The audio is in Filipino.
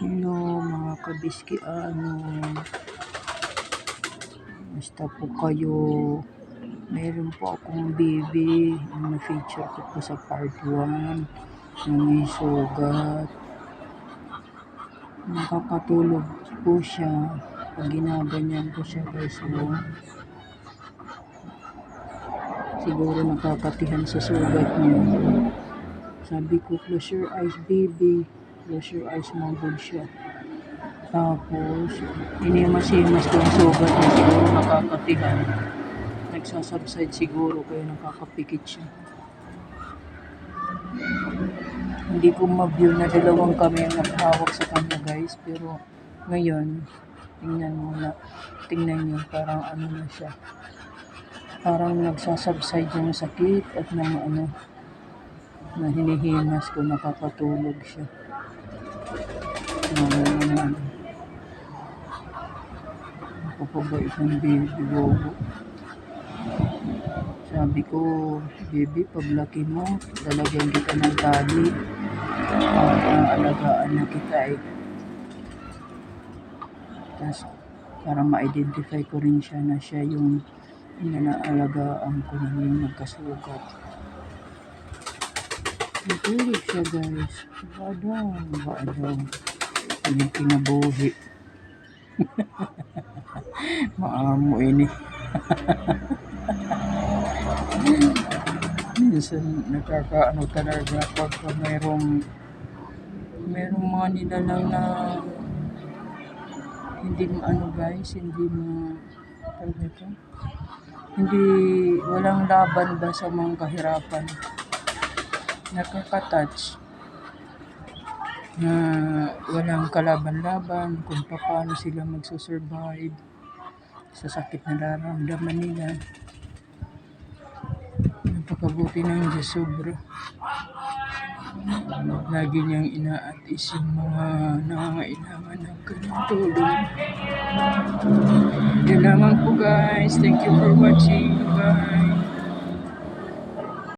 Hello mga kabiski, basta po kayo. Meron po akong baby yung na-feature ko po sa part 1 yung may sugat. Nakakatulog po siya pag ginaganyan ko siya guys. Siguro nakakatihan sa sugat niya. Sabi ko, close your eyes baby, close your eyes, mabog siya. Tapos inimas-imas ko ang sugat niya, siguro nakakatihan, nagsasubside siguro kaya nakakapikit siya. Hindi ko ma-view na dalawang kami ang naghawak sa kanya guys, pero ngayon tingnan nyo parang ano na siya, parang nagsasubside yung sakit at na hinihimas ko, nakakatulog siya. Napapabait ng baby, bobo. Sabi ko, baby, paglaki mo, lalagyan kita ng tali. Alagaan na kita eh. Tapos, para ma-identify ko rin siya na siya yung inaalagaan ko na yung nagkasugat. Natulog siya guys. Badaw. Yung kinabuhi. Maamo ini. Minsan nakakaano talaga pagka merong mga nilalang na hindi guys, hindi walang laban ba sa mga kahirapan. Nakaka-touch na walang kalaban-laban kung paano sila magsusurvive sa sakit na nararamdaman nila. Napakabuti ng Diyos, sobra. Lagi niyang inaatis yung mga nangangailangan ng kanyang tulong. Yan lamang po guys. Thank you for watching. Bye.